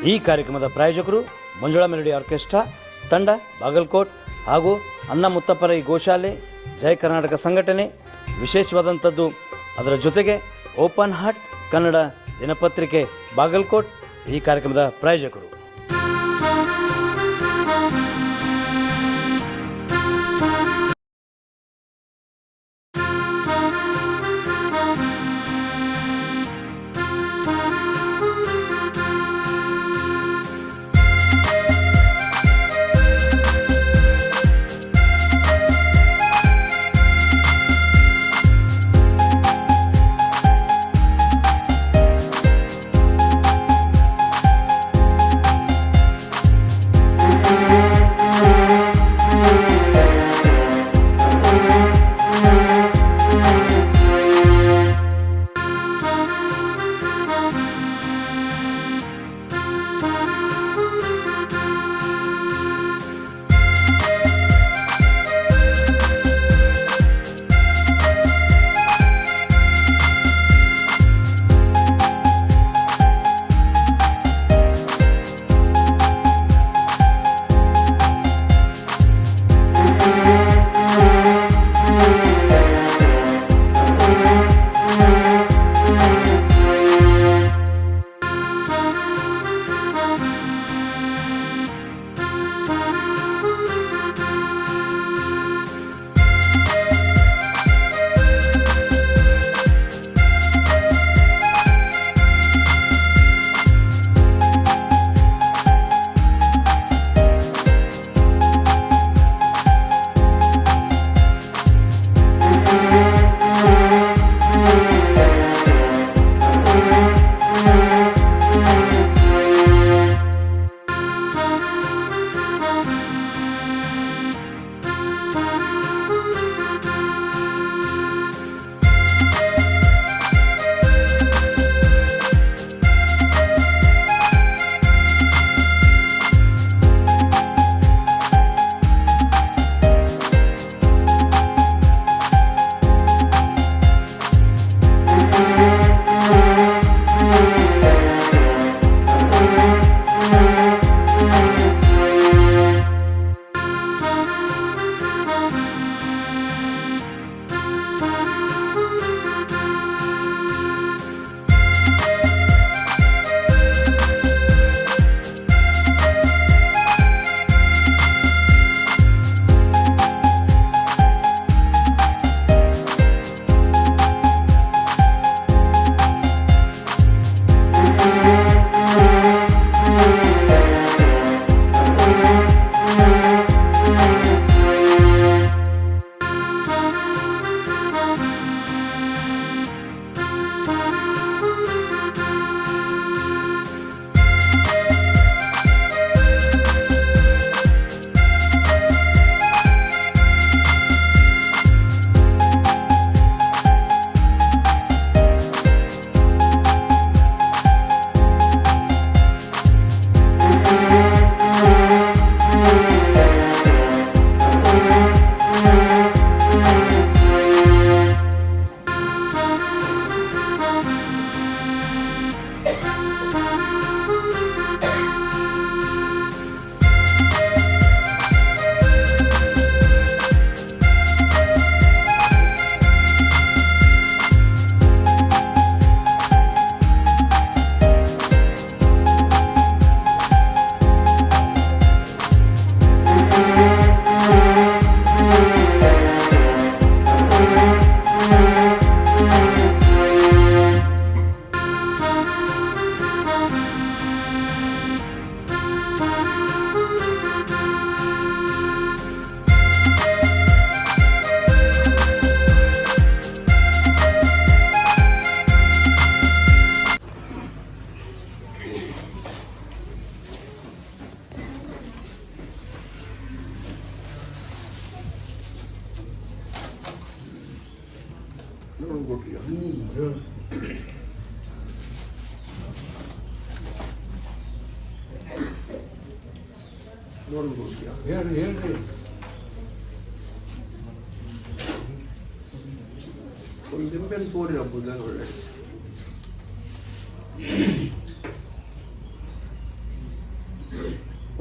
ಈ ಕಾರ್ಯಕ್ರಮದ ಪ್ರಾಯೋಜಕರು ಮಂಜುಳಾ ಮೆಲೋಡಿ ಆರ್ಕೆಸ್ಟ್ರಾ ತಂಡ ಬಾಗಲಕೋಟ್ ಹಾಗೂ ಅಣ್ಣ ಮುತ್ತಪ್ಪರ ಈ ಗೋಶಾಲೆ ಜಯ ಕರ್ನಾಟಕ ಸಂಘಟನೆ. ವಿಶೇಷವಾದಂಥದ್ದು ಅದರ ಜೊತೆಗೆ ಓಪನ್ ಹಾರ್ಟ್ ಕನ್ನಡ ದಿನಪತ್ರಿಕೆ ಬಾಗಲಕೋಟ್ ಈ ಕಾರ್ಯಕ್ರಮದ ಪ್ರಾಯೋಜಕರು. ಹೇಳ್ರಿ ಒಂದು ಲಿಂಬೆನ್ ತೋರಿ ಹಬ್ಬದ ಒಳ್ಳೆ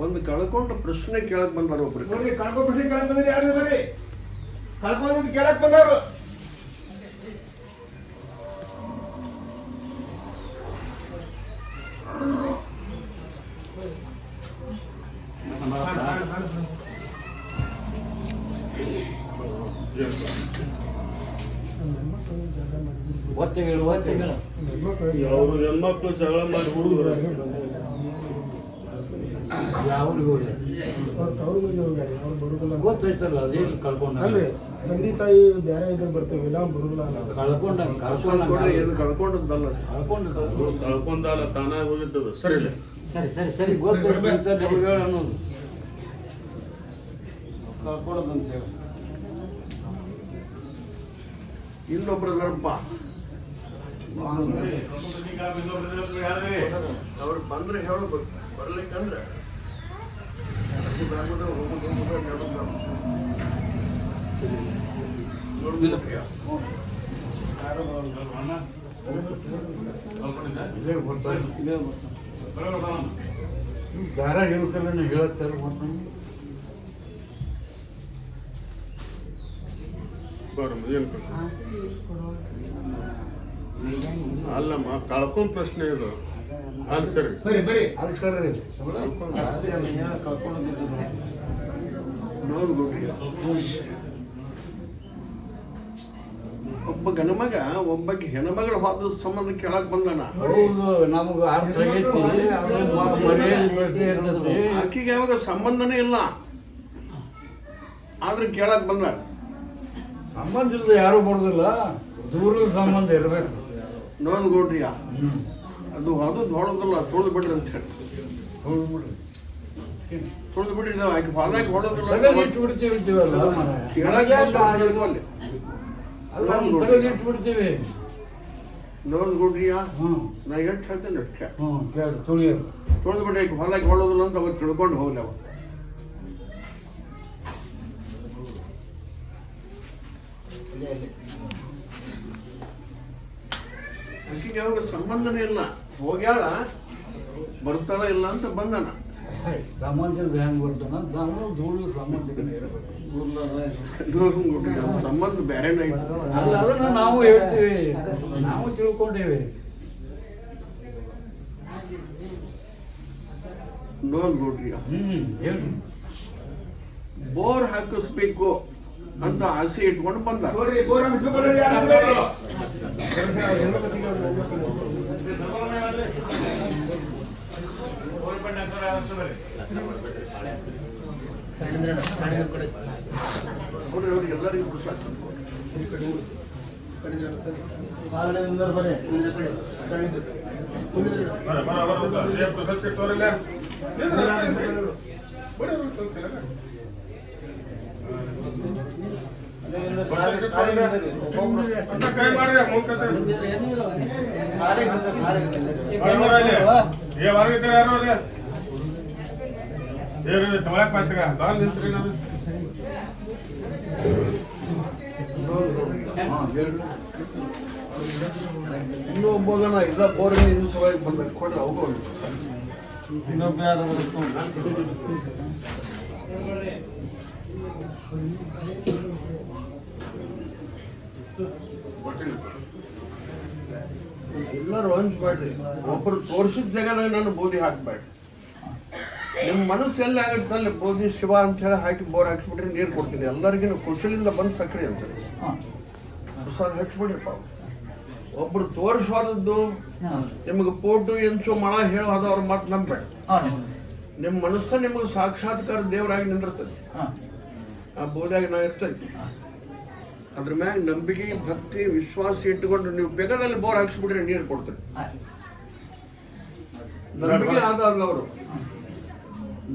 ಒಂದು ಕಳ್ಕೊಂಡು ಪ್ರಶ್ನೆ ಕೇಳಕ್ ಬಂದಾರ ಒಬ್ರು. ನೋಡ್ರಿ ಕಳ್ಕೊ ಪ್ರಶ್ನೆ ಕೇಳಕ್ ಬಂದ್ರೆ ಯಾರು ಬರ್ರಿ ಕಳ್ಕೊಂಡು ಕೇಳಕ್ ಬಂದವರು. ಅವರು ಹೆಣ್ಮಕ್ಳು ಜಗಳ ಮಾಡಿ ಹುಡುಗರು ಗೊತ್ತೈತಲ್ಲ ಅದೇನು ಕಳ್ಕೊಂಡ ತಂದೆ ತಾಯಿ ಬೇರೆ ಇದ್ರೆ ಬರ್ತೀವಿಲ್ಲ ಬರುದಿಲ್ಲ ಏನು ಕಳ್ಕೊಂಡದ್ದಲ್ಲ, ಕಳ್ಕೊಂಡಲ್ಲ ತಾನಾಗಿ ಹೋಗಿದ್ದದು. ಸರಿ ಸರಿ ಸರಿ ಸರಿ ಗೊತ್ತೈತೆ ಅನ್ನೋದು ಕಳ್ಕೊಳ್ಳೋದಂತ ಹೇಳಿ ಇನ್ನೊಬ್ರಲ್ಲಪ್ಪ ಅವ್ರು ಬಂದ್ರೆ ಹೇಳ್ಬೇಕು, ಬರ್ಲಿಕ್ಕಂದ್ರೆ ದಾರ ಹೇಳ್ಕಲ್ಲ ಹೇಳತ್ತಾರ ಅಲ್ಲಮ್ಮ ಕಳ್ಕೊಂಡ್ ಪ್ರಶ್ನೆ ಇದು. ಅಲ್ಲಿ ಸರಿ ಬರೀ ಬರೀ ಅಲ್ಲಿ ಸರಿ ಒಬ್ಬ ಗಣಮಗ ಒಬ್ಬಕ್ಕೆ ಹೆಣ್ಮಗಳ ಹೋದ ಸಂಬಂಧ ಕೇಳಕ್ ಬಂದಾನ. ಹೌದು ನಮಗ ಅರ್ಥ ಆಗೈತಿ ಮರ್ಯಾದೆ ಪ್ರಶ್ನೆ ಇರ್ತೈತಿ. ಆಕಿಗೆ ಯಾವಾಗ ಸಂಬಂಧನೇ ಇಲ್ಲ ಆದ್ರೆ ಕೇಳಕ್ ಬಂದ. ಸಂಬಂಧ ಇಲ್ಲದೆ ಯಾರು ಬರೋದಿಲ್ಲ, ದೂರದ ಸಂಬಂಧ ಇರಬೇಕು. ನೋಡ್ಕೊಡ್ರಿಯ ಅದು ಹೊಡೋದಲ್ಲ, ತೊಳೆದು ಬಿಡ್ರಿ ಅಂತ ಹೇಳಿ ತೊಳೆದು ಬಿಡ್ರಿ. ಆಕೆ ಹೊಲಕ್ಕೆ ಹೊಡೋದಿಲ್ಲ ಇಟ್ಟು ಬಿಡ್ತೀವಲ್ಲ ಕೇಳಕ್ ಇಟ್ಬಿಡ್ತೀವಿ. ನೋಡ್ಕೊಡ್ರಿಯ ನಾ ಎಷ್ಟು ಹೇಳ್ತೇನೆ ಅಷ್ಟೇ. ಕೇಳಿ ತುಳಿಯೋದು ತೊಳೆದು ಬಿಡ್ರಿ, ಆಕೆ ಹೊಲಕ್ಕೆ ಹೊಡೋದಿಲ್ಲ ಅಂತ ಅವ್ರು ತಿಳ್ಕೊಂಡು ಹೋಗ್ಲಿ. ಅವ ಆಕೆಗೆ ಯಾವಾಗ ಸಂಬಂಧನೇ ಇಲ್ಲ, ಹೋಗ್ಯಾಳ ಬರ್ತಾಳ ಇಲ್ಲ ಅಂತ ಬಂದನ. ಸಂಬಂಧದ ಹೆಂಗ್ ಬರ್ತಾನ ನಾವು ಧೂಳು ಸಂಬಂಧಿಕನೇ ಇರಬೇಕು. ಸಂಬಂಧ ಬೇರೆನೇ ಅಲ್ಲ ಅದನ್ನ ನಾವು ಹೇಳ್ತೀವಿ, ನಾವು ತಿಳ್ಕೊಂಡೇವಿ. ನೋಡ್ರಿ ಹೇಳ್ರಿ ಬೋರ್ ಹಾಕಿಸ್ಬೇಕು ಅಂತ ಆಸೆ ಇಟ್ಕೊಂಡು ಬಂದ. ನೋಡ್ರಿ ಬೋರ್ ಹಾಕಿಸ್ಬೇಕು ಯಾರು ಬರ್ರಿ ನೋಡ್ರಿ ಎಲ್ಲರಿಗೂ ಇನ್ನೂ ಒಬ್ಬನ ಇಲ್ಲ ಬೋರ್ಗೆ ಇನ್ನೂ ಸಲುವಾಗಿ ಬಂದ ಕೊಡ್ರಿ ಹೋಗೋಣ. ಇನ್ನೊಬ್ಬ ಯಾರು ಎಲ್ಲರೂ ಹಂಚ್ಬೇಡ್ರಿ. ಒಬ್ಬರು ತೋರ್ಸಿದ ಜಾಗದಾಗ ನಾನು ಬೋಧಿ ಹಾಕ್ಬೇಡ್ರಿ. ನಿಮ್ಮ ಮನಸ್ಸು ಎಲ್ಲಿ ಆಗುತ್ತೆ ಅಲ್ಲಿ ಬೋಧಿ ಶಿವ ಅಂತ ಹೇಳಿ ಹಾಕಿ ಬೋರ್ ಹಾಕಿಸ್ಬಿಟ್ರಿ, ನೀರು ಕೊಡ್ತೀನಿ. ಎಲ್ಲರಿಗೂ ಕುಶಲಿಂದ ಬಂದು ಸಕ್ರಿ ಅಂತ ಪ್ರಸಾದ ಹಚ್ಬಿಡ್ರಿಪ್ಪ. ಒಬ್ರು ತೋರಿಸೋದದ್ದು ನಿಮಗೆ ಪೋಟು ಎಂಚು ಮಳ ಹೇಳೋದು ಅವ್ರ ಮಾತು ನಂಬೇಡ. ನಿಮ್ಮ ಮನಸ್ಸ ನಿಮಗೆ ಸಾಕ್ಷಾತ್ಕಾರ ದೇವರಾಗಿ ನಿಂದಿರ್ತದೆ. ಆ ಬೋಧಾಗ ನಾ ಇರ್ತೈತಿ. ಅದ್ರ ಮ್ಯಾಗ ನಂಬಿಕೆ ಭಕ್ತಿ ವಿಶ್ವಾಸ ಇಟ್ಟುಕೊಂಡು ನೀವು ಬೇಗದಲ್ಲಿ ಬೋರ್ ಹಾಕ್ಸ್ಬಿಟ್ರೆ ನೀರು ಕೊಡ್ತೀರಿ.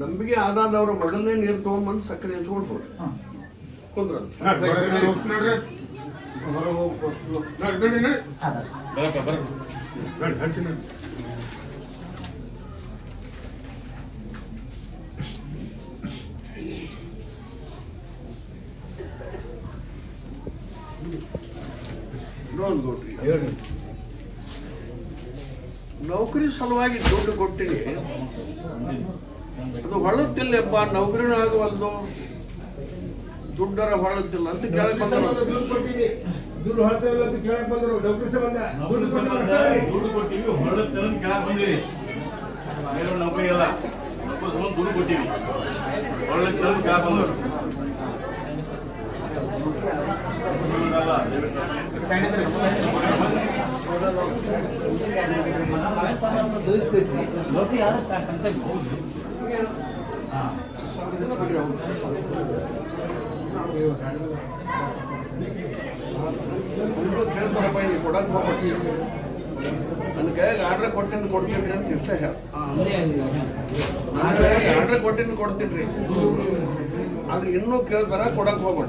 ನಂಬಿಕೆ ಆದಾದವರು ಮೊದಲನೇ ನೀರು ತಗೊಂಡ್ಬಂದು ಸಕ್ಕರೆ ಹಚ್ಕೊಂಡು ಕುಂದ್ರಂತ. ನೋಡ್ಕೊಟ್ರಿ, ನೌಕರಿ ಸಲುವಾಗಿ ದುಡ್ಡು ಕೊಟ್ಟಿನಿ, ಅದು ಹೊಳುತ್ತಿಲ್ಲಪ್ಪ, ನೌಕರಿನೂ ಆಗವಲ್ದು, ದುಡ್ಡರ ಹೊಳುತ್ತಿಲ್ಲ ಅಂತ ಕೇಳಕ್ ಬಂದ್ರು. ದುಡ್ಡು ಕೊಟ್ಟಿನಿ, ದುಡ್ಡು ಹೊಳ್ತಾ ಇಲ್ಲ ಅಂತ ಕೇಳಕ್ ಬಂದರು. ಡಾಕ್ಟರ್ ಸಂಬಂಧ ದುಡ್ಡು ದುಡ್ಡು ಕೊಟ್ಟಿವಿ, ಹೊರಡುತ್ತೆ ಅಂತ ಕೇಳಕ್ ಬಂದಿರಿ. ಬೇರೆ ನೌಕರಿ ಇಲ್ಲ, ದುಡ್ಡು ಕೊಟ್ಟಿವಿ, ಹೊರಡುತ್ತೆ ಅಂತ ಕೇಳಕ್ ಬಂದರು. ಕೇಳ್ತಾರಪ್ಪ, ಇಲ್ಲಿ ಕೊಡಕ್ ಹೋಗ್ಬೇಕು, ನನ್ನ ಕೈಯಾಗ ಆರ್ಡ್ರ್ ಕೊಟ್ಟಿದ್ದು ಕೊಡ್ತೀನಿ ಅಂತ ಇಷ್ಟ ಹೇಳ. ನನ್ನ ಕೈಯಾಗ ಆರ್ಡ್ರ್ ಕೊಟ್ಟಿದ್ದು ಕೊಡ್ತೀನಿ, ಆದ್ರೆ ಇನ್ನೂ ಕೇಳ್ತಾರ, ಕೊಡಕ್ ಹೋಗ್ಬೇಡ,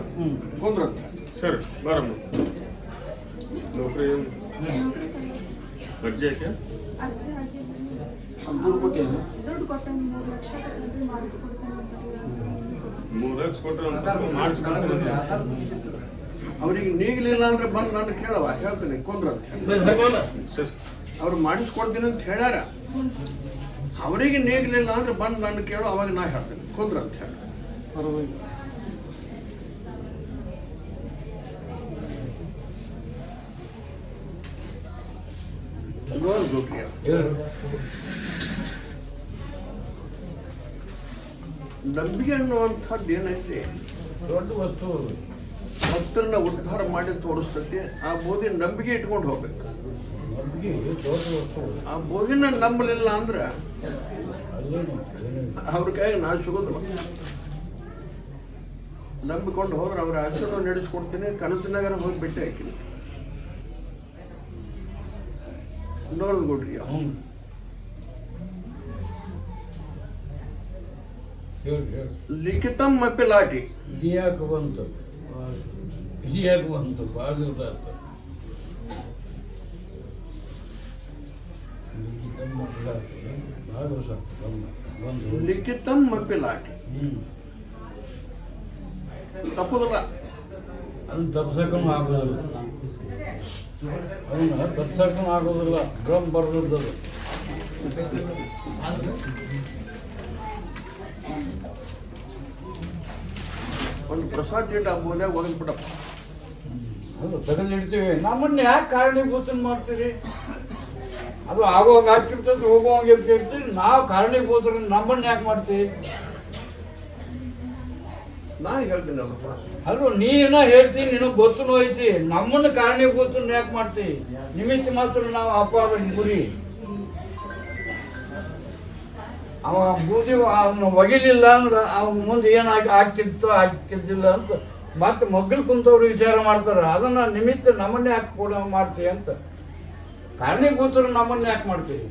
ಕುಂದ್ರಂತ. ಸರ್ ಬಾರಮ್ಮ, ನೌಕರಿ ಅರ್ಜಿ ಹಾಕಿ ದುಡ್ಡು ಕೊಟ್ಟೇನೆ 3 ಲಕ್ಷ ಕಟ್ಟಿದ್ರೆ ಮಾಡಿಸ್ಕೊಡ್ತೇನೆ ಅಂತ 3 ಲಕ್ಷ ಕೊಟ್ಟರೆ ಮಾಡಿಸ್ಕೊಡ್ತೀನಿ. ಅವ್ರಿಗೆ ನೀಗಲಿಲ್ಲ ಅಂದ್ರೆ ಬಂದು ನನ್ನ ಕೇಳವ, ಹೇಳ್ತೀನಿ ಕುಂದ್ರಂತ. ಸರ್ ಅವ್ರು ಮಾಡಿಸ್ಕೊಡ್ತೀನಿ ಅಂತ ಹೇಳ್ಯಾರ, ಅವರಿಗೆ ನೀಗಲಿಲ್ಲ ಅಂದ್ರೆ ಬಂದು ನನ್ನ ಕೇಳೋ, ಅವಾಗ ನಾ ಹೇಳ್ತೀನಿ ಕುಂದ್ರಂತ ಹೇಳಿ. ನಂಬಿಕೆ ಅನ್ನುವಂಥದ್ದು ಏನೈತಿ, ದೊಡ್ಡ ವಸ್ತು. ಭಕ್ತರನ್ನ ಉದ್ಧಾರ ಮಾಡಿ ತೋರಿಸ್ತೈತಿ. ಆ ಬೋಧಿ ನಂಬಿಕೆ ಇಟ್ಕೊಂಡು ಹೋಗ್ಬೇಕು. ದೊಡ್ಡ ವಸ್ತು. ಆ ಬೋಧಿನ ನಂಬಲಿಲ್ಲ ಅಂದ್ರೆ ಅವ್ರ ಕೈಗೆ ನಾ ಸಿಗೋದಿಲ್ಲ. ನಂಬಿಕೊಂಡು ಹೋದ್ರೆ ಅವ್ರ ಆಚರಣೆ ನಡೆಸ್ಕೊಡ್ತೀನಿ. ಕನಸಿನಾಗರ ಹೋಗಿ ಬಿಟ್ಟೆ ಹಾಕಿನಿ. ನೋಡ್ಕೊಡ್ರಿ, ಲಿಖಿತಂ ಅಪ್ಪಿ ಲಾಟಿ ಇದ್ಯಾಕೆ ಬಂತು, ಇದ್ಯಾಕೆ ಬಂತು, ಬಾಜುದಾತ ಲಿಖಿತಂ ಅಪ್ಪಿ ಲಾಟಿ ತಪ್ಪುದಿಲ್ಲ. ಅದನ್ನ ತಪ್ಸಕ್ಕೂ ಆಗೋದಿಲ್ಲ, ಅವನ್ನ ತಪ್ಸಕ್ಕೂ ಆಗೋದಿಲ್ಲ. ಡ್ರಮ್ ಬರ್ದದ್ದು ಒಂದು ಪ್ರಸಾದ ಚೀಟ ಬೋನ್ಯಾಗ ಒದಗ್ಬಿಡಪ್ಪ. ಅದು ತೆಗೆದಿಡ್ತೀವಿ. ನಮ್ಮನ್ನ ಯಾಕೆ ಕಾರಣೀಭೂತನ ಮಾಡ್ತೀರಿ? ಅದು ಆಗೋವಾಗ ಆಗ್ತಿರ್ತದೆ, ಹೋಗುವಾಗ ಇರ್ತಿರ್ತೀವಿ. ನಾವು ಕಾರಣೀಭೂತರು, ನಮ್ಮನ್ನ ಯಾಕೆ ಮಾಡ್ತೀವಿ? ನಾ ಹೇಳ್ತೀನಲ್ಲಪ್ಪ, ಅಲ್ವ ನೀನ ಹೇಳ್ತೀನಿ, ನಿನಗೆ ಗೊತ್ತು ಐತಿ. ನಮ್ಮನ್ನ ಕಾರಣೀಭೂತನ ಯಾಕೆ ಮಾಡ್ತೀವಿ? ನಿಮಿತ್ತ ಮಾತ್ರ ನಾವು ಅಪವಾದ ಗುರಿ. ಅವ ಬೂದಿ ಅವನು ಒಗಿಲಿಲ್ಲ ಅಂದ್ರೆ ಅವನ ಮುಂದೆ ಏನಾಗಿ ಆಗ್ತಿದ್ದಿಲ್ಲ ಅಂತ ಮತ್ತೆ ಮಗ್ಗಲು ಕುಂತವ್ರು ವಿಚಾರ ಮಾಡ್ತಾರೆ. ಅದನ್ನು ನಿಮಿತ್ತ ನಮ್ಮನ್ನೇ ಯಾಕೆ ಕೂಡ ಮಾಡ್ತೀವಿ ಅಂತ. ಕಾರಣೀಭೂತರು ನಮ್ಮನ್ನ ಯಾಕೆ ಮಾಡ್ತೀವಿ?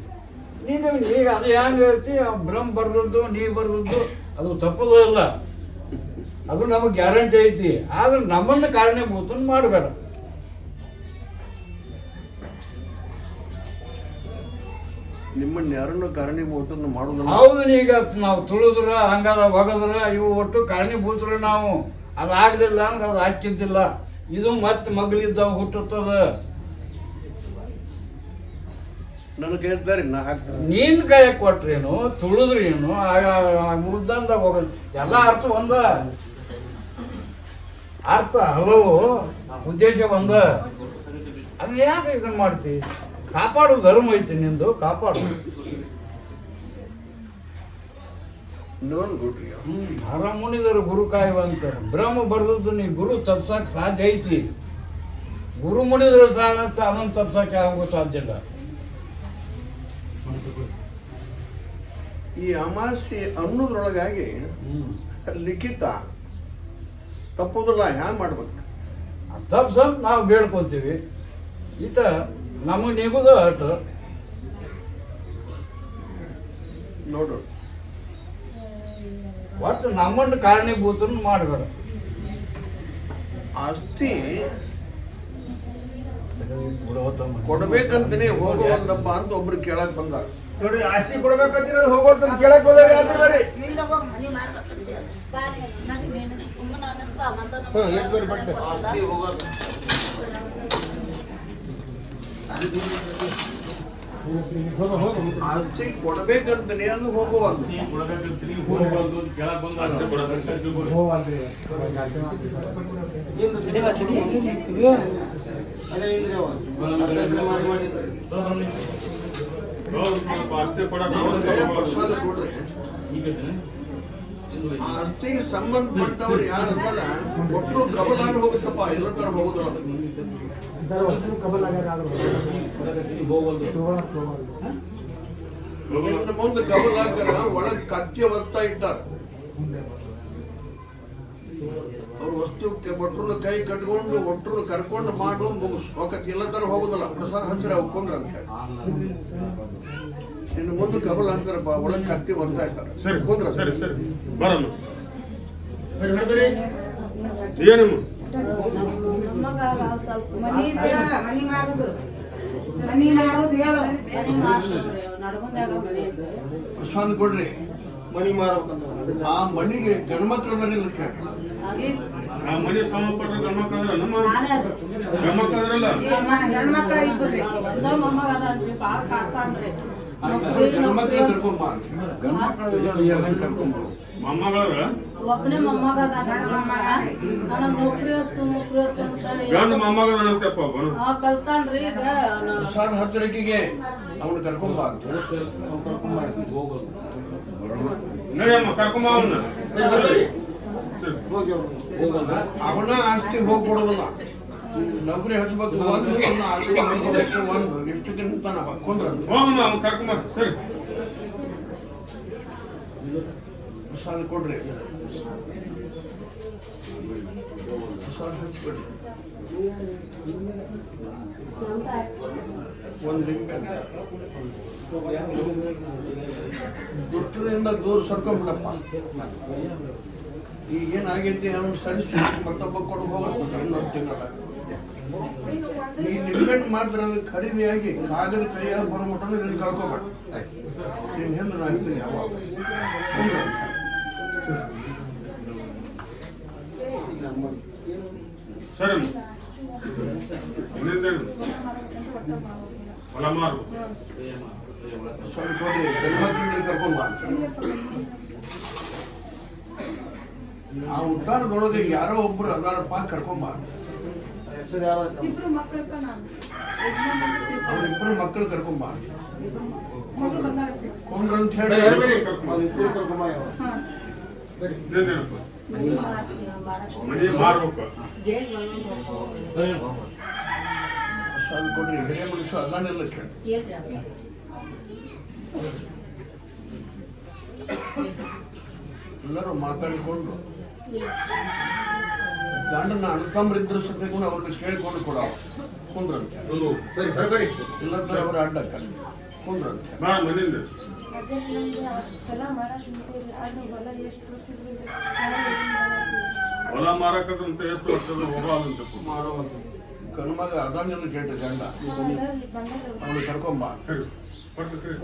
ನೀನು ಈಗ ಅದು ಹೆಂಗೆ ಹೇಳ್ತಿ, ಬ್ರಹ್ಮ ಬರ್ದದ್ದು ನೀ ಬರ್ದದ್ದು ಅದು ತಪ್ಪೋದು ಇಲ್ಲ, ಅದು ನಮಗೆ ಗ್ಯಾರಂಟಿ ಐತಿ. ಆದ್ರೆ ನಮ್ಮನ್ನು ಕಾರಣೀಭೂತನ ಮಾಡಬೇಡ. ನಿಮ್ಮನ್ನ ಯಾರನ್ನು ಕಾರಣೀಭೂತನ ಮಾಡೋದಿಲ್ಲ. ಹೌದು, ಈಗ ನಾವು ತುಳಿದ್ರ ಹಂಗಾರ ಒಗದ್ರ ಇವು ಒಟ್ಟು ಕಾರಣೀಭೂತರು ನಾವು. ಅದಾಗಲಿಲ್ಲ ಅಂದ್ರೆ ಅದು ಹಾಕಿದ್ದಿಲ್ಲ. ಇದು ಮತ್ತೆ ಮಗಳಿದ್ದಾಗ ಹುಟ್ಟುತ್ತದ. ನನ್ನ ಕೈದ್ದಾರೆ ನಾ ಹಾಕ್ತೀನಿ. ನೀನ್ ಕೈ ಕೊಟ್ರೇನು, ತುಳಿದ್ರೇನು, ಮುದ್ದಂದಾಗ ಹೋಗೋದು ಎಲ್ಲ ಅರ್ಥ ಒಂದ. ಅರ್ಥ ಹಲವು, ಉದ್ದೇಶ ಒಂದ. ಅದು ಯಾಕೆ ಇದನ್ನ ಮಾಡ್ತಿ? ಕಾಪಾಡು ಧರ್ಮ ಐತಿ ನಿಂದು, ಕಾಪಾಡು. ನೋಡ್ಕೊಡ್ರಿ, ಹರಮುನಿದರು ಗುರು ಕಾಯುವಂತ. ಬ್ರಹ್ಮ ಬರ್ದದ್ದು ನೀ ಗುರು ತಪ್ಸಕ್ ಸಾಧ್ಯ ಐತಿ. ಗುರು ಮುನಿದ್ರು ಸಾಧಂತ ಅದನ್ನು ತಪ್ಸಕ್ಕೆ ಆಗೋ ಸಾಧ್ಯ ಇಲ್ಲ. ಈ ಅಮಾಸೆ ಅನ್ನೋದ್ರೊಳಗಾಗಿ ಲಿಖಿತ ತಪ್ಪೋದಿಲ್ಲ. ಹ್ಯಾಂಗ ಮಾಡ್ಬೇಕು? ತಪ್ಸಂತ ನಾವು ಬೇಡ್ಕೊಂತೀವಿ. ಈತ ನಮಗೆ ನಿಗುದ ಅಟ ನೋಡು, ಒಟ್ಟು ನಮ್ಮನ್ನು ಕಾರಣೀಭೂತನ ಮಾಡಬೇಡ. ಆಸ್ತಿ ಕೊಡ್ಬೇಕಂತನೇ ಹೋಗೋದಪ್ಪ ಅಂತ ಒಬ್ರು ಕೇಳಕ್ ಬಂದಾರ. ನೋಡಿ, ಆಸ್ತಿ ಕೊಡ್ಬೇಕಂತ ಹೋಗೋದು ಕೇಳಕ್ ಹೋದಾಗ ಯಾರು ಬರ್ರಿ. ಆಸ್ತಿ ಕೊಡ್ಬೇಕಂತಲೇ ಅದು ಹೋಗುವಂತ ಅಷ್ಟೇ ಕೊಡೋದು. ಅಷ್ಟೇ ಕೊಡೋದು. ಆಸ್ತಿಗೆ ಸಂಬಂಧಪಟ್ಟವ್ರು ಯಾರಲ್ಲ ಒಟ್ಟರು ಕಬಲಾಗಿ ಹೋಗುತ್ತಪ್ಪ, ಎಲ್ಲ ತರ ಹೋಗುದು. ಇನ್ನು ಮುಂದೆ ಕಬಲಾಗ್ತಾರ, ಒಳಗ್ ಕಚ್ಚೆ ಬರ್ತಾ ಇಟ್ಟಾರ. ಅವ್ರ ವಸ್ತುಕ್ಕೆ ಒಟ್ಟರು ಕೈ ಕಟ್ಕೊಂಡು ಒಟ್ಟರು ಕರ್ಕೊಂಡು ಮಾಡು ಮುಗಿಸ್ ಒಕ್ಕಕ್ಕೆ ಎಲ್ಲ ತರ ಹೋಗುದಲ್ಲ. ಪ್ರಸಾದ ಹಂಚ್ರೆ ಹೋಗ್ಕೊಂಡ್ರ ಅಂತ ಹೇಳಿ ಇನ್ನು ಮುಂದೆ ಕಬಲ್ ಹಾಕ್ತಾರಪ್ಪ, ಒಳಗ್ ಕತ್ತಿ ಬರ್ತಾ ಇಟ್ಟಾರ. ಸರಿ ಕುಂದ್ರ ಸರಿ ಸರಿ ಬರಮ್ಮ. ಏನಮ್ಮ ಪ್ರಸಾದ ಕೊಡ್ರಿ. ಮನಿ ಮಾರ್ಬೇಕಂತ ಆ ಮನಿಗೆ ಗಂಡ್ಮಕ್ಳು ಬರಲಿಲ್ಲ ಕೇಳಿ. ಆ ಮನೆ ಸಂಬಂಧಪಟ್ಟ ಗಂಡ್ಮಕ್ಳು ಅದ್ರಲ್ಲ ನಮ್ಮ ಗಂಡ್ಮಕ್ಳು ಅದ್ರಲ್ಲ ಗಂಡ್ಮಕ್ಳು ಕರ್ಕೊಂಡ್ ಬಾ. ಮೊಮ್ಮಗಳ ಒಬ್ಬನೇ ಮೊಮ್ಮಗ ನೌಕರಿ ಹೊತ್ತು ಗಂಡು ಮೊಮ್ಮಗಳ ಅಂತಪ್ಪ ಕಲ್ತಾನ್ರಿ ಈಗ ಪ್ರಸಾದ ಹತ್ತಿರಕಿಗೆ ಅವನು ಕರ್ಕೊಂಡ್ ಬಾ ಅಂತ. ನಡಿಯಮ್ಮ ಕರ್ಕೊಂಬ ಅವನ್ನ. ಅವನ ಆಸ್ತಿ ಹೋಗಿ ಕೊಡೋದಿಲ್ಲ. ನೌಕರಿ ಹಚ್ಬೇಕು, ಒಂದು ಆಸ್ತಿ ಹೋಗ್ಬೇಕು, ಒಂದು ಎಷ್ಟಕ್ಕಿಂತ ಹಾಕೊಂಡ್ರ ಹೋಗಮ್ಮ ಅವ್ನು ಕರ್ಕೊಂಬ. ಸರಿ ಪ್ರಸಾದ ಕೊಡ್ರಿ. ಪ್ರಸಾದ ಹಚ್ಕೊಡ್ರಿ. ಒಂದು ಲಿಂಬೆ ದುಷ್ಟರಿಂದ ದೂರ ಸರ್ಕೊಂಡ್ಬಿಡಪ್ಪ. ಈಗೇನಾಗೈತಿ ಅವ್ನು ಸರಿಸಿ ಮತ್ತೊಬ್ಬ ಕೊಡು ಹೋಗುತ್ತೆ ಇನ್ನೊಂದು ತಿಂಗಳ. ಈ ಲಿಂಬೆಣ್ಣು ಮಾತ್ರ ಖರೀದಿಯಾಗಿ ಕಾಗದ ಕೈಯಾಗ ಬಂದ್ಬಿಟ್ಟು ಇದನ್ನು ಕಳ್ಕೊಬೇಡ. ನೀನು ಹಿಂದೆ ಹಾಕ್ತೀನಿ ಯಾವಾಗ ಸರಿ ಇನ್ನೇನು ಹೊಲ ಮಾರು ಸ್ವಲ್ಪ ಕೊಡ್ರಿ. ಗಂಡ್ಮಕ್ಳನ್ನ ಕರ್ಕೊಂಡ್ ಬಾ. ಆ ಉದ್ದಾರದೊಳಗೆ ಯಾರೋ ಒಬ್ರು ಅದಾರಪ್ಪ ಕರ್ಕೊಂಡ್ ಬಾ. ಇಬ್ರು ಮಕ್ಕಳು ಅವ್ರಿಬ್ರು ಮಕ್ಕಳು ಕರ್ಕೊಂಡ್ ಬಾ. ಮಗು ಬಂದಾರ ಕೊಂಡ್ರ ಅಂತ ಹೇಳಿ ಮನೆ ಮಾರ್ಬೇಕು. ಅದು ಕೊಡ್ರಿ. ಹಿರಿಯ ಮನುಷ್ಯ ಅದನ್ನೆಲ್ಲ ಕೇಳಿ ಎಲ್ಲರೂ ಮಾತಾಡಿಕೊಂಡು ಗಂಡನ ಅಣ್ತಂಬ್ರಿದ್ರ ಸದ್ಯ ಕೂಡ ಅವ್ರನ್ನ ಕೇಳಿಕೊಂಡು ಕೊಡ ಕುಂದ್ರಂತೆ. ಇಲ್ಲಂದ್ರೆ ಅವ್ರ ಅಡ್ಡಕ್ಕ ಕುಂದ್ರಂತೆ. ಮನೆಯಿಂದ ಹೊಲ ಮಾರಕದಂತ ಎಷ್ಟು ವರ್ಷದ ಹೋಗಲ್ಲಂತಪ್ಪ. ಗಂಡ್ಮಗ ಅದನ್ನೆಲ್ಲ ಕೇಳ್ರಿ ಗಂಡ ಅವ್ನು ಕರ್ಕೊಂಬ. ಸರಿ ಬರ್ತೀರಿ.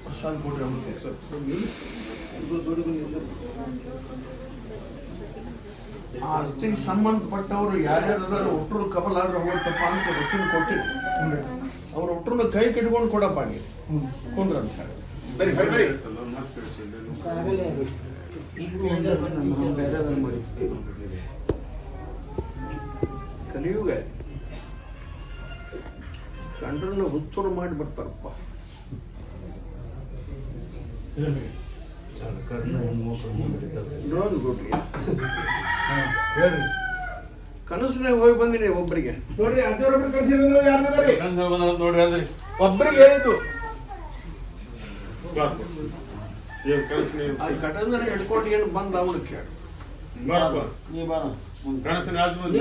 ಪ್ರಸಾದ ಕೊಡ್ರಿ ಅವ್ನಿಗೆ. ಆಸ್ತಿಗೆ ಸಂಬಂಧಪಟ್ಟವರು ಯಾರ್ಯಾರು ಒಟ್ಟರು ಕಬಲಾದ್ರೆ ಹೋಗ್ತಪ್ಪ ಅಂತ ರೊಟ್ಟಿನ ಕೊಟ್ಟಿರಿ. ಅವ್ರ ಒಟ್ಟರನ್ನ ಕೈ ಕಟ್ಕೊಂಡು ಕೊಡಪ್ಪ ನೀ ಕುಂದ್ರಂತ ಹೇಳಿ. ಕಲಿಯುಗ ಗಂಡರನ್ನ ಹುಚ್ಚರು ಮಾಡಿ ಬರ್ತಾರಪ್ಪ. ಕನಸಿನಾಗ ಹೋಗಿ ಬಂದಿನಿ ಒಬ್ಬರಿಗೆ. ನೋಡ್ರಿ ಅದೇವ್ರೊಬ್ರು ಕಳ್ಸಿದ್ರು ಯಾರ್ದು ಬರ್ರಿ ನೋಡ್ರಿ ಅದ್ರಿ ಒಬ್ರಿಗೆ ಹೇಳಿದ್ದು ಏನು ಕನಸು ನೀವು ಆ ಕಟಂದನ ಹಿಡ್ಕೊಂಡು ಏನು ಬಂದ ಅವನು ಕೇಳಿ. ಬಾರಪ್ಪ. ಕನಸಿನ ಆಚೆ ಬಂದ್ರೆ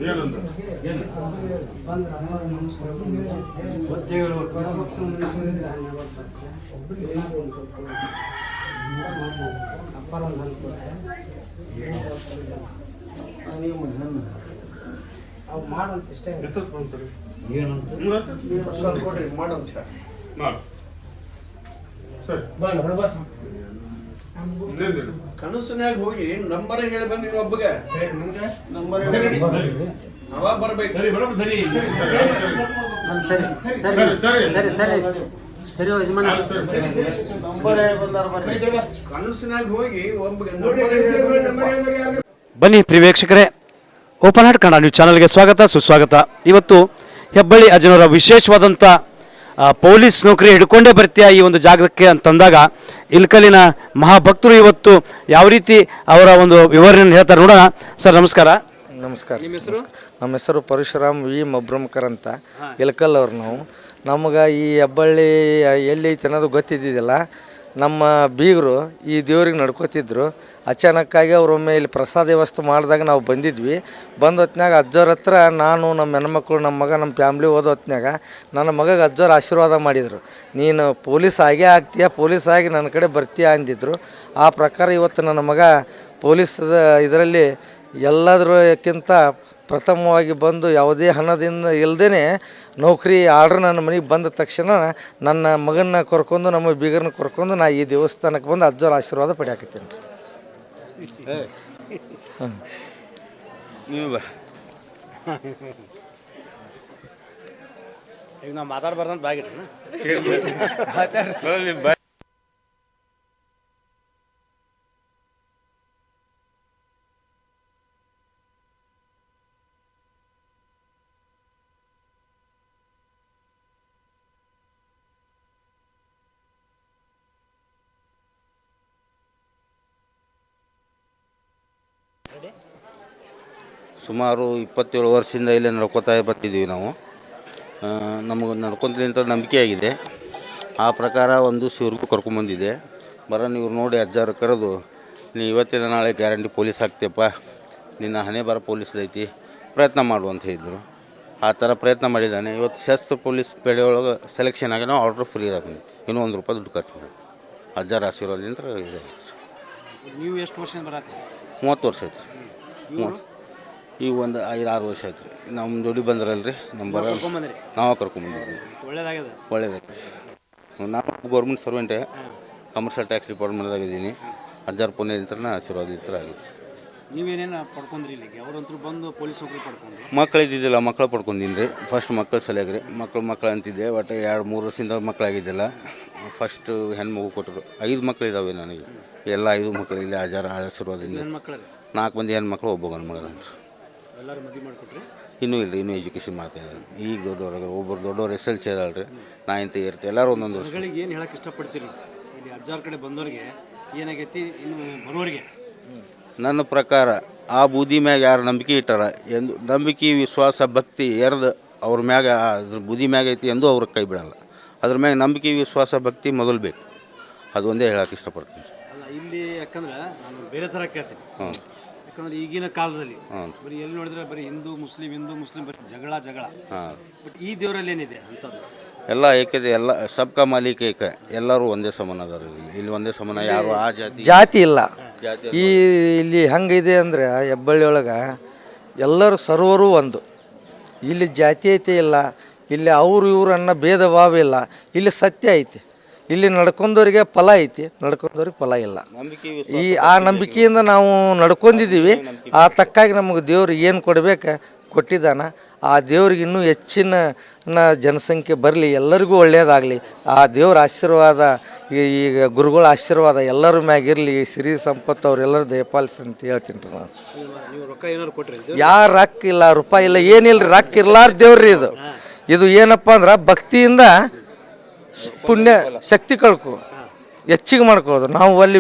ಏನಂದ ಎತ್ತತ್ ಬಂತಾರೆ ಪ್ರಸಾದ ಕೊಡ್ರಿ ಮಾಡಂತ ಹೇಳಿ. ಮಾಡು. ಸರಿ ಬಾ ಹೊರಬಾ ಕನಸಿನಾಗ ಹೋಗಿ ನಂಬರ್ ಹೇಳಿ ಬಂದಿನಿ ಒಬ್ಬಗೆ ನಂಬರ್ ಅವ ಬರ್ಬೇಕು. ಸರಿ ಮೇಡಮ್, ಸರಿ ಕನಸಿನಾಗ ಹೋಗಿ ಒಬ್ಬಗೆ ನಂಬರ್ ಹೇಳಿ ಬಂದಿನಿ. ಬನ್ನಿ ಪ್ರಿಯ ವೀಕ್ಷಕರೇ, ಓಪನ್ ಹಾರ್ಟ್ ಕನ್ನಡ ನ್ಯೂಸ್ ಚಾನಲ್ಗೆ ಸ್ವಾಗತ ಸುಸ್ವಾಗತ. ಇವತ್ತು ಹೆಬ್ಬಳ್ಳಿ ಅಜ್ಜನವರ ವಿಶೇಷವಾದಂಥ ಪೊಲೀಸ್ ನೌಕರಿ ಹಿಡ್ಕೊಂಡೇ ಬರ್ತೀಯ ಈ ಒಂದು ಜಾಗಕ್ಕೆ ಅಂತಂದಾಗ ಇಲ್ಕಲಿನ ಮಹಾಭಕ್ತರು ಇವತ್ತು ಯಾವ ರೀತಿ ಅವರ ಒಂದು ವಿವರಣೆಯನ್ನು ಹೇಳ್ತಾರೆ ನೋಡೋಣ. ಸರ್ ನಮಸ್ಕಾರ. ನಮಸ್ಕಾರ. ನಿಮ್ಮ ಹೆಸರು? ನಮ್ಮ ಹೆಸರು ಪರಶುರಾಮ್ ವಿ ಮಬ್ರಮ್ಕರ್ ಅಂತ, ಇಲ್ಕಲ್ ಅವ್ರು ನಾವು. ನಮ್ಗೆ ಈ ಹೆಬ್ಬಳ್ಳಿ ಎಲ್ಲಿ ಐತೆ ಅನ್ನೋದು ಗೊತ್ತಿದ್ದಿದ್ದಿಲ್ಲ. ನಮ್ಮ ಬೀಗರು ಈ ದೇವ್ರಿಗೆ ನಡ್ಕೋತಿದ್ರು. ಅಚಾನಕ್ಕಾಗಿ ಅವರೊಮ್ಮೆ ಇಲ್ಲಿ ಪ್ರಸಾದ ವ್ಯವಸ್ಥೆ ಮಾಡಿದಾಗ ನಾವು ಬಂದಿದ್ವಿ. ಬಂದ ಹೊತ್ನಾಗ ಅಜ್ಜವ್ರ ಹತ್ರ ನಾನು, ನಮ್ಮ ಹೆಣ್ಮಕ್ಳು, ನಮ್ಮ ಮಗ, ನಮ್ಮ ಫ್ಯಾಮ್ಲಿ ಓದೋ ಹೊತ್ನಾಗ ನನ್ನ ಮಗಗೆ ಅಜ್ಜವ್ರು ಆಶೀರ್ವಾದ ಮಾಡಿದರು. ನೀನು ಪೊಲೀಸ್ ಆಗೇ ಆಗ್ತೀಯ, ಪೊಲೀಸ್ ಆಗಿ ನನ್ನ ಕಡೆ ಬರ್ತೀಯ ಅಂದಿದ್ರು. ಆ ಪ್ರಕಾರ ಇವತ್ತು ನನ್ನ ಮಗ ಪೊಲೀಸ್ ಇದರಲ್ಲಿ ಎಲ್ಲದಕ್ಕಿಂತ ಪ್ರಥಮವಾಗಿ ಬಂದು ಯಾವುದೇ ಹಣದಿಂದ ಇಲ್ಲದೇ ನೌಕರಿ ಆರ್ಡ್ರ್ ನನ್ನ ಮನೆಗೆ ಬಂದ ತಕ್ಷಣ ನನ್ನ ಮಗನ್ನ ಕರ್ಕೊಂಡು, ನಮ್ಮ ಬೀಗರನ್ನ ಕರ್ಕೊಂಡು ನಾ ಈ ದೇವಸ್ಥಾನಕ್ಕೆ ಬಂದು ಅಜ್ಜವ್ರ ಆಶೀರ್ವಾದ ಪಡೆಯಾಕತ್ತೀನಿ ರೀ. ಈಗ ನಾವು ಮಾತಾಡ್ಬಾರ್ದಂತ ಬಾಗಿಟ್ರಿ. ಸುಮಾರು 27 ವರ್ಷದಿಂದ ಇಲ್ಲೇ ನಡ್ಕೋತಾ ಬರ್ತಿದ್ದೀವಿ ನಾವು. ನಮಗೆ ನಡ್ಕೊತಿದ್ದಂಥ ನಂಬಿಕೆ ಆಗಿದೆ. ಆ ಪ್ರಕಾರ ಒಂದು ಶಿವ್ರಿಗೂ ಕರ್ಕೊಂಬಂದಿದೆ. ಇವ್ರು ನೋಡಿ ಅಜ್ಜಾರು ಕರೆದು, ನೀ ಇವತ್ತಿನ ನಾಳೆ ಗ್ಯಾರಂಟಿ ಪೊಲೀಸ್ ಆಗ್ತೀಯಪ್ಪ, ನಿನ್ನ ಹಣೆ ಬರ ಪೊಲೀಸ್ದೈತಿ, ಪ್ರಯತ್ನ ಮಾಡು ಅಂತ ಹೇಳಿದರು. ಆ ಥರ ಪ್ರಯತ್ನ ಮಾಡಿದ್ದಾನೆ. ಇವತ್ತು ಶಸ್ತ್ರ ಪೊಲೀಸ್ ಪೇಡೆ ಒಳಗೆ ಸೆಲೆಕ್ಷನ್ ಆಗಿ ನಾವು ಆರ್ಡ್ರ್ ಫ್ರೀ ಇದಾಗಿ ಇನ್ನೂ ₹1 ದುಡ್ಡು ಖರ್ಚು ಮಾಡಿ ಅಜ್ಜಾರ ಆಶೀರ್ವಾದದಿಂದ ಇದೆ. ನೀವು ಎಷ್ಟು ವರ್ಷದಿಂದ ಬರತ್ತೆ? 30 ವರ್ಷ ಆಯ್ತು. ಈಗ ಒಂದು 5-6 ವರ್ಷ ಆಯ್ತು. ನಮ್ಮ ಜೋಡಿ ಬಂದ್ರಲ್ರಿ, ನಮ್ಮ ನಾವು ಕರ್ಕೊಂಬಂದಿದ್ವಿ. ಒಳ್ಳೇದಾಗಿದೆ. ನಾನು ಗೌರ್ಮೆಂಟ್ ಸರ್ವೆಂಟೇ, ಕಮರ್ಷಿಯಲ್ ಟ್ಯಾಕ್ಸ್ ಡಿಪಾರ್ಟ್ಮೆಂಟ್ದಾಗಿದ್ದೀನಿ. ಅಜ್ಜಾರ ಪುಣ್ಯದಿಂದ ಆಶೀರ್ವಾದ ಇತರ ಆಗಿದೆ. ನೀವೇನೇನು ಪಡ್ಕೊಂಡ್ರಿ ಇಲ್ಲಿಗೆ? ಅವರಂತೂ ಬಂದು ಪೊಲೀಸ್ ನೌಕರಿ ಪಡ್ಕೊಂಡ್ರು. ಮಕ್ಕಳು ಇದ್ದಿದ್ದಿಲ್ಲ, ಮಕ್ಕಳು ಪಡ್ಕೊಂಡಿನಿ ರೀ. ಫಸ್ಟ್ ಮಕ್ಕಳು ಸಲಿಯಾಗ್ರಿ, ಮಕ್ಕಳು ಅಂತಿದ್ದೆ. ಒಟ್ಟು 2-3 ವರ್ಷದಿಂದ ಮಕ್ಕಳಾಗಿದ್ದಿಲ್ಲ. ಫಸ್ಟು ಹೆಣ್ಮಗು ಕೊಟ್ಟರು. 5 ಮಕ್ಕಳು ಇದ್ದಾವೆ ನನಗೆ. ಎಲ್ಲ 5 ಮಕ್ಕಳು ಇಲ್ಲಿ ಅಜ್ಜಾರ ಆಶೀರ್ವಾದದಿಂದ. 4 ಮಂದಿ ಹೆಣ್ಮಕ್ಳು, ಒಬ್ಬ ಗಂಡು ಮಗ. ಎಲ್ಲರೂ ಮದುವೆ ಮಾಡಿಕೊಟ್ರಿ? ಇನ್ನೂ ಇಲ್ಲ, ಇನ್ನೂ ಎಜುಕೇಷನ್ ಮಾಡ್ತಾಯಿದ್ದಾರೆ. ಈಗ ದೊಡ್ಡವ್ರಾಗ ಒಬ್ಬರು ದೊಡ್ಡವ್ರು SLC ಅದಲ್ರಿ, 9th 8th ಎಲ್ಲರೂ ಒಂದೊಂದು ವರ್ಷ. ಏನು ಹೇಳಕ್ಕೆ ಇಷ್ಟಪಡ್ತೀರಿ ಇಲ್ಲಿ ಅಜ್ಜಾರ ಕಡೆ ಬಂದವ್ರಿಗೆ? ಏನಾಗೈತಿ ಇನ್ನು ಬರೋರಿಗೆ? ನನ್ನ ಪ್ರಕಾರ ಆ ಬೂದಿ ಮ್ಯಾಗ ಯಾರು ನಂಬಿಕೆ ಇಟ್ಟಾರ, ಎಂದು ನಂಬಿಕೆ, ವಿಶ್ವಾಸ, ಭಕ್ತಿ ಎರ್ದು ಅವ್ರ ಮ್ಯಾಗ ಅದ್ರ ಬೂದಿ ಮ್ಯಾಗ ಐತಿ ಎಂದು ಅವ್ರಿಗೆ ಕೈ ಬಿಡಲ್ಲ. ಅದ್ರ ಮ್ಯಾಗ ನಂಬಿಕೆ, ವಿಶ್ವಾಸ, ಭಕ್ತಿ ಮೊದಲು ಬೇಕು. ಅದು ಒಂದೇ ಹೇಳಕ್ಕೆ ಇಷ್ಟಪಡ್ತೀನಿ. ಅಲ್ಲ, ಇಲ್ಲಿ ಯಾಕಂದ್ರೆ ನಾನು ಬೇರೆ ಥರ ಕೇಳ್ತೀನಿ. ಯಾಕಂದ್ರೆ ಈಗಿನ ಕಾಲದಲ್ಲಿ ಬರೀ ಎಲ್ಲಿ ನೋಡಿದ್ರೆ ಬರೀ ಹಿಂದೂ ಮುಸ್ಲಿಂ ಬರೀ ಜಗಳ. ಬಟ್ ಈ ದೇವರಲ್ಲಿ ಏನಿದೆ ಅಂಥದ್ದು? ಎಲ್ಲ ಏಕತೆ, ಎಲ್ಲ ಸಬ್ಕಾ ಮಾಲೀಕ ಏಕ, ಎಲ್ಲರೂ ಒಂದೇ ಸಮಾನ ಅದಾರ. ಇಲ್ಲಿ ಒಂದೇ ಸಮಾನ, ಯಾರು ಆ ಜಾತಿ ಇಲ್ಲ. ಈ ಇಲ್ಲಿ ಹಂಗಿದೆ ಅಂದರೆ ಹೆಬ್ಬಳ್ಳಿ ಒಳಗೆ ಎಲ್ಲರೂ ಸರ್ವರು ಒಂದು. ಇಲ್ಲಿ ಜಾತೀಯತೆ ಇಲ್ಲ, ಇಲ್ಲಿ ಅವರು ಇವರು ಅನ್ನೋ ಭೇದ ಭಾವ ಇಲ್ಲ. ಇಲ್ಲಿ ಸತ್ಯ ಐತಿ. ಇಲ್ಲಿ ನಡ್ಕೊಂಡವ್ರಿಗೆ ಫಲ ಐತಿ, ನಡ್ಕೊಂಡವ್ರಿಗೆ ಫಲ ಇಲ್ಲ. ಆ ನಂಬಿಕೆಯಿಂದ ನಾವು ನಡ್ಕೊಂಡಿದ್ದೀವಿ. ಆ ತಕ್ಕಾಗಿ ನಮಗೆ ದೇವ್ರು ಏನು ಕೊಡ್ಬೇಕು ಕೊಟ್ಟಿದ್ದಾನ. ಆ ದೇವ್ರಿಗೆ ಇನ್ನೂ ಹೆಚ್ಚಿನ ಜನಸಂಖ್ಯೆ ಬರಲಿ, ಎಲ್ಲರಿಗೂ ಒಳ್ಳೆಯದಾಗಲಿ. ಆ ದೇವ್ರ ಆಶೀರ್ವಾದ, ಈಗ ಗುರುಗಳ ಆಶೀರ್ವಾದ ಎಲ್ಲರ ಮ್ಯಾಗಿರಲಿ. ಸಿರಿ ಸಂಪತ್ತು ಅವರೆಲ್ಲರೂ ದಯಪಾಲಿಸಿ ಅಂತ ಹೇಳ್ತೀನಿ ರೀ ನಾನು. ಯಾರು ರೊಕ್ಕ ಇಲ್ಲ, ರೂಪಾಯಿ ಇಲ್ಲ, ಏನಿಲ್ಲ ರೀ. ರೊಕ್ಕ ಇರ್ಲಾರ ದೇವ್ರಿ ಇದು ಏನಪ್ಪ ಅಂದ್ರೆ ಭಕ್ತಿಯಿಂದ ಪುಣ್ಯ ಶಕ್ತಿ ಹೆಚ್ಚಿಗೆ ಮಾಡ್ಕೊಳ್ಳೋದು. ನಾವು ಅಲ್ಲಿ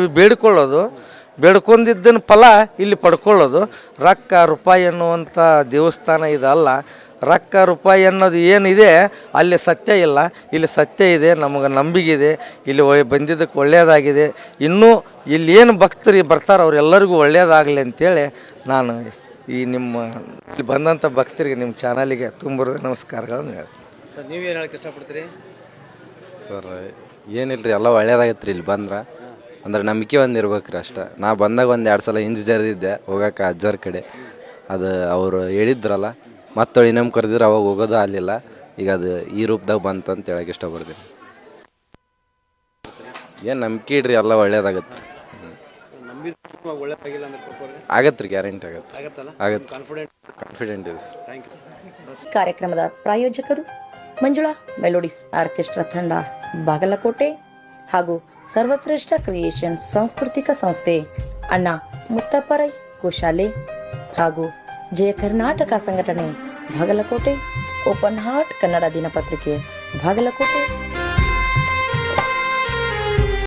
ಬೇಡ್ಕೊಂಡಿದ್ದನ್ನು ಫಲ ಇಲ್ಲಿ ಪಡ್ಕೊಳ್ಳೋದು. ರೊಕ್ಕ ರೂಪಾಯಿ ಅನ್ನುವಂಥ ದೇವಸ್ಥಾನ ಇದಲ್ಲ. ರೊಕ್ಕ ರೂಪಾಯಿ ಅನ್ನೋದು ಏನಿದೆ ಅಲ್ಲಿ ಸತ್ಯ ಇಲ್ಲ, ಇಲ್ಲಿ ಸತ್ಯ ಇದೆ. ನಮಗೆ ನಂಬಿಕೆ ಇದೆ. ಇಲ್ಲಿ ಬಂದಿದ್ದಕ್ಕೆ ಒಳ್ಳೆಯದಾಗಿದೆ. ಇನ್ನೂ ಇಲ್ಲಿ ಏನು ಭಕ್ತರು ಬರ್ತಾರೆ ಅವರೆಲ್ಲರಿಗೂ ಒಳ್ಳೆಯದಾಗಲಿ ಅಂತೇಳಿ ನಾನು ಈ ನಿಮ್ಮ ಇಲ್ಲಿ ಬಂದಂಥ ಭಕ್ತರಿಗೆ, ನಿಮ್ಮ ಚಾನಲಿಗೆ ತುಂಬ ನಮಸ್ಕಾರಗಳನ್ನು ಹೇಳ್ತೀನಿ. ಸರ್, ನೀವೇನು ಹೇಳಕ್ಕೆ ಇಷ್ಟಪಡ್ತೀರಿ? ಸರ್, ಏನಿಲ್ಲ ರೀ, ಎಲ್ಲ ಒಳ್ಳೇದಾಗತ್ತೆ ರೀ. ಇಲ್ಲಿ ಬಂದ್ರೆ ಅಂದ್ರೆ ನಂಬಿಕೆ ಒಂದು ಇರ್ಬೇಕು ರೀ ಅಷ್ಟೇ. ನಾ ಬಂದಾಗ 1-2 ಸಲ ಹಿಂಜು ಜರಿದಿದ್ದೆ ಹೋಗೋಕೆ ಅಜ್ಜರ ಕಡೆ. ಅದು ಅವರು ಹೇಳಿದ್ರಲ್ಲ, ಮತ್ತೆ ಇನ್ನೊಮ್ಮೆ ಕರೆದಿದ್ರು, ಅವಾಗ ಹೋಗೋದು ಆಗಲಿಲ್ಲ. ಈಗ ಅದು ಈ ರೂಪದಾಗ ಬಂತು ಅಂತ ಹೇಳಕ್ಕೆ ಇಷ್ಟಪಡ್ತೀನಿ. ಏನು ನಂಬಿಕೆ ಇಡ್ರಿ, ಎಲ್ಲ ಒಳ್ಳೇದಾಗತ್ತೆ ರೀ. ಅಕಸ್ಮಾತ್ ಒಳ್ಳೆದಾಗಿಲ್ಲ ಅಂದ್ರೆ ಪಾಪ ಅವ್ರಿಗೆ ಆಗತ್ತೆ ರೀ, ಗ್ಯಾರಂಟಿ ಆಗತ್ತೆ. ಆಗತ್ತಲ್ಲ? ಆಗತ್ತೆ. ಕಾನ್ಫಿಡೆಂಟ್ ಇದೆ. Thank you. ಕಾರ್ಯಕ್ರಮದ ಪ್ರಾಯೋಜಕರು ಮಂಜುಳಾ ಮೆಲೋಡಿಸ್ ಆರ್ಕೆಸ್ಟ್ರಾ ತಂಡ ಬಾಗಲಕೋಟೆ ಹಾಗೂ ಸರ್ವಶ್ರೇಷ್ಠ ಕ್ರಿಯೇಷನ್ಸ್ ಸಾಂಸ್ಕೃತಿಕ ಸಂಸ್ಥೆ ಅಣ್ಣ ಮುತ್ತಪ್ಪರೈ ಗೋಶಾಲೆ ಹಾಗೂ ಜಯ ಕರ್ನಾಟಕ ಸಂಘಟನೆ ಬಾಗಲಕೋಟೆ, ಓಪನ್ ಹಾರ್ಟ್ ಕನ್ನಡ ದಿನಪತ್ರಿಕೆ ಬಾಗಲಕೋಟೆ.